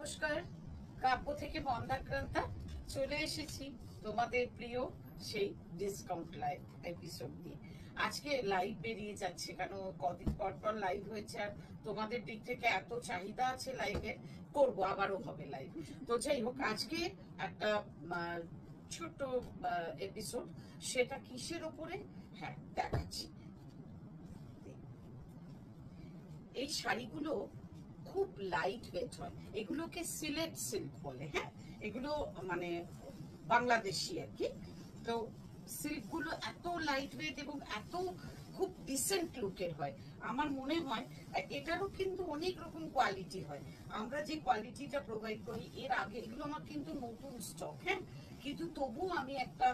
নমস্কার, কাব্য থেকে বন্দাক্রান্তা চলে এসেছি তোমাদের প্রিয় সেই ডিসকাউন্ট লাইভ এপিসোড নিয়ে। আজকে লাইভ বেরিয়ে যাচ্ছে, কারণ কদিন পর পর লাইভ হয়েছে আর তোমাদের দিক থেকে এত চাহিদা আছে লাইভে, করব আবারও হবে লাইভ। তো যাই হোক, আজকে একটা ছোট এপিসোড, সেটা কিসের ওপরে হ্যাঁ দেখাচ্ছি। এই শাড়িগুলো খুব লাইট ওয়েট হয়, এগুলোকে সিলেট সিল্ক বলে। হ্যাঁ, এগুলো মানে বাংলাদেশি আর কি। তো সিল্কগুলো এত লাইট ওয়েট এবং এত খুব ডিসেন্ট লুকের হয়। আমার মনে হয় এটারও কিন্তু অনেক রকম কোয়ালিটি হয়। আমরা যে কোয়ালিটিটা প্রোভাইড করি, এর আগে এগুলো আমার কিন্তু নতুন স্টক। হ্যাঁ, কিন্তু তবু আমি একটা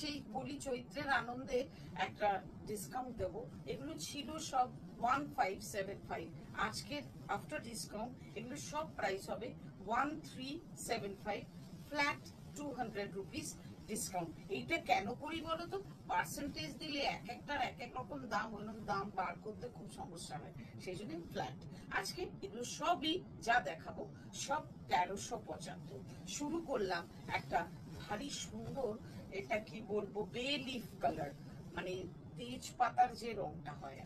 সেই বলি চৈত্রের আনন্দে একটা ডিসকাউন্ট দেবো। এগুলো ছিল সব 1575, আজকে আফটার ডিসকাউন্ট এগুলো সব প্রাইস হবে 1375, ফ্ল্যাট 200 রুপিস ডিসকাউন্ট। এইটা কেন করি বলো তো? পার্সেন্টেজ দিলে এক একটার এক এক রকম দাম, ওই দাম বার করতে খুব সমস্যা হয়, সেই জন্য ফ্ল্যাট। আজকে এগুলো সবই যা দেখাবো সব 1375। শুরু করলাম একটা ভারী সুন্দর, এটা কি বলবো, বে লিফ কালার, মানে তেজপাতার যে রংটা হয়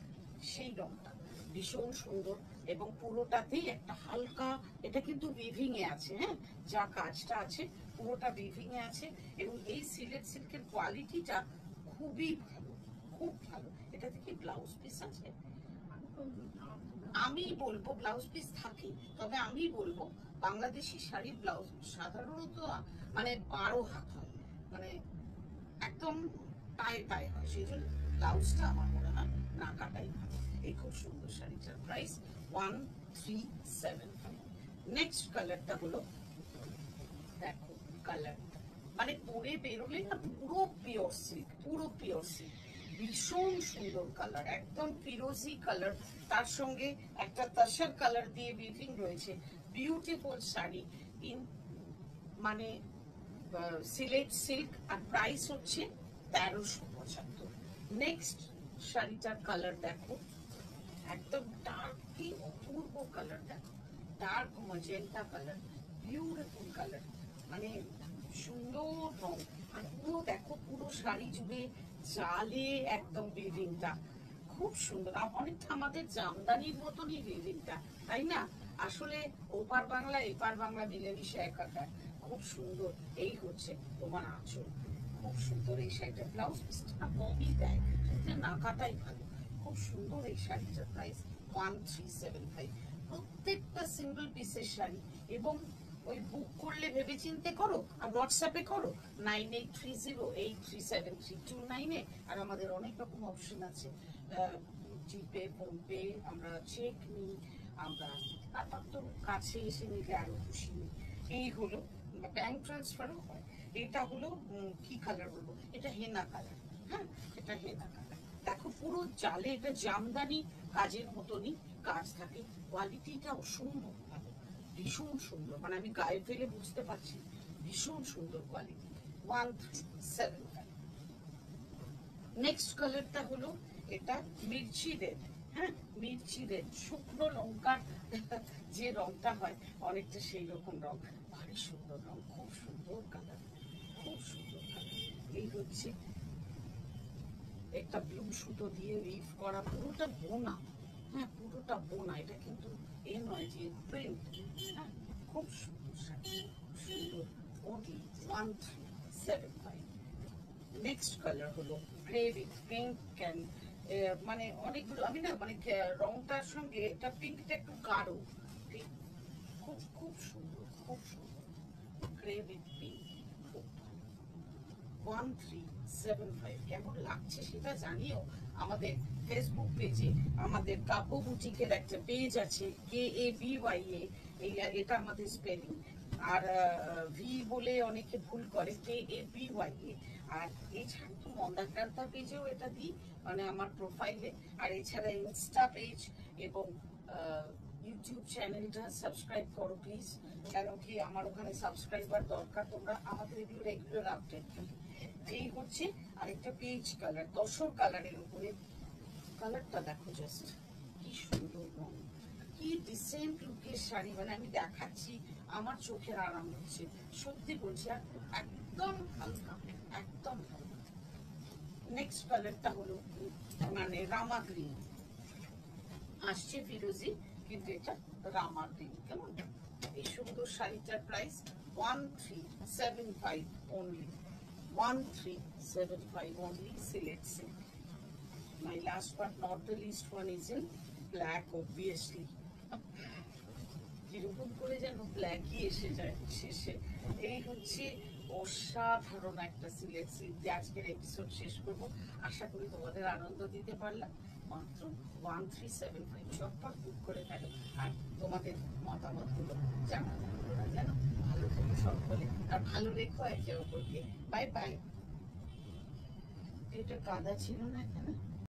সেই রংটা ভীষণ সুন্দর এবং পুরোটাতেই একটা হালকা, এটা কিন্তু উইভিং এ আছে। হ্যাঁ, যা কাজটা আছে পুরোটা উইভিং এ আছে এবং এই সিলেট সিল্কের কোয়ালিটিটা খুবই ভালো, খুব ভালো। এটা থেকে ব্লাউজ পিস আছে, আমি বলবো ব্লাউজ পিস থাকে, তবে আমি বলবো বাংলাদেশি শাড়ির ব্লাউজ সাধারণত মানে 12 হাত হয়, মানে একদম পায়ে পায়ে হয়, সেই জন্য ব্লাউজটা আমার মনে হয় না কাটাই ভালো। এই খুব সুন্দর শাড়িটার প্রাইস 1375। নেক্সট কালারটা হলো, দেখো কালারটা মানে পরে বেরোলে না পুরো পিওর সিল্ক, পুরো পিওর সিল্ক, ভীষণ সুন্দর কালার, একদম ফিরোজি কালার, তার সঙ্গে একটা তাসার কালার দিয়ে উইভিং রয়েছে। বিউটিফুল শাড়ি ইন মানে সিলেট সিল্ক, আর প্রাইস হচ্ছে 1375। নেক্সট শাড়িটার কালার দেখো, একদম ডার্ক, কি অপূর্ব কালার, দেখো dark magenta colour, beautiful colour, মানে সুন্দর রং। আর পুরো দেখো পুরো শাড়ি জুড়ে জালে একদম উইভিংটা খুব সুন্দর, অনেকটা আমাদের জামদানির মতনই উইভিংটা, তাই না? আসলে ওপার বাংলা এপার বাংলা মিলেমিশে একাকার, খুব সুন্দর। এই হচ্ছে তোমার আঁচল, খুব সুন্দর এই শাড়িটা, ব্লাউজ পিসটা কমই দেয়, না কাটাই ভালো, খুব সুন্দর এই শাড়িটার প্রাইস 1375। প্রত্যেকটা সিঙ্গেল পিসের শাড়ি, এবং ওই বুক করলে ভেবে চিন্তে করো আর হোয়াটসঅ্যাপে করো 9830837329-এ। আর আমাদের অনেক রকম অপশন আছে, জিপে, ফোনপে, আমরা চেক নিই, আমরা তারপর তো কাছে এসে নিলে আরো খুশি নিই। এই হলো, ব্যাংক ট্রান্সফারও হয়। এটা হলো কি কালার বলবো, এটা হেনা কালার। হ্যাঁ, এটা হেনা কালার, দেখো পুরো জালে, এটা জামদানি কাজের মতনই কাজ থাকে, কোয়ালিটিটা অসম্ভব ভালো, ভীষণ সুন্দর, মানে আমি গায়ে ফেলে বুঝতে পারছি, ভীষণ সুন্দর কোয়ালিটি। 1375। নেক্সট কালারটা হলো এটা মির্চি রেড। হ্যাঁ, মির্চি রেড, শুকনো লঙ্কার যে রংটা হয় অনেকটা সেই রকম রং, ভারী সুন্দর রং, খুব সুন্দর কালার, খুব সুন্দর কালার। এই হচ্ছে একটা ব্লু সুতো দিয়ে উইভ করা, পুরোটা বোনা। হ্যাঁ, পুরোটা বোনা, এটা কিন্তু এ নয় যে প্রিন্ট। হ্যাঁ, খুব সুন্দর শাড়ি, সুন্দর, only 1375। নেক্সট কালার হলো গ্রে উইথ পিঙ্ক অ্যান্ড, মানে অনেকগুলো আমি না, মানে রংটার সঙ্গে এটা পিঙ্কটা একটু গাঢ়, খুব খুব সুন্দর, খুব সুন্দর, গ্রে উইথ পিঙ্ক, খুব ভালো। 1375। কেমন লাগছে সেটা জানিও। আমাদের ফেসবুক পেজে, আমাদের কাব্য বুটিকের একটা পেজ আছে, KABYA, এটা আমাদের স্পেলিং, আর ভি বলে অনেকে ভুল করে, KABYA। আর এছাড়া তো মন্দাক্রান্তা পেজেও এটা দিই, মানে আমার প্রোফাইলে। আর এছাড়া ইনস্টা পেজ এবং ইউটিউব চ্যানেলটা সাবস্ক্রাইব করো প্লিজ, কারণ কি আমার ওখানে সাবস্ক্রাইবার দরকার, তোমরা আমাদের এগুলো রেগুলার আপডেট পাবে। এই হচ্ছে আরেকটা পেজ কালার, তসর কালারের উপরে, কালারটা দেখো জাস্ট কি সুন্দর রং, কি ডিসেন্ট লুকের শাড়ি, মানে আমি দেখাচ্ছি আমার চোখের আরাম হচ্ছে, সত্যি বলছি। আর একদম হালকা, একদম হালকা। নেক্সট কালারটা হলো মানে রামা গ্রিন, আসছে ফিরোজি, কিন্তু এটা রামা গ্রিন। কেমন এই সুন্দর শাড়িটার price 1375 only, 1375 only, select silk. My last but not the least one is in black, obviously. কিরকম করে যেন ব্ল্যাকই এসে যায় শেষে। এই হচ্ছে অসাধারণ একটা সিলেক্ট সিল্ক দিয়ে আজকের এপিসোড শেষ করবো। আশা করি তোমাদের আনন্দ দিতে পারলাম। মাত্র 1375, চটপট বুক করে ফেলো আর তোমাদের মতামতগুলো জানানো যেন। ভালো থেকো সকলে, আর ভালো রেখো একে অপরকে। Bye bye. এটা কাদা ছিল না এখানে।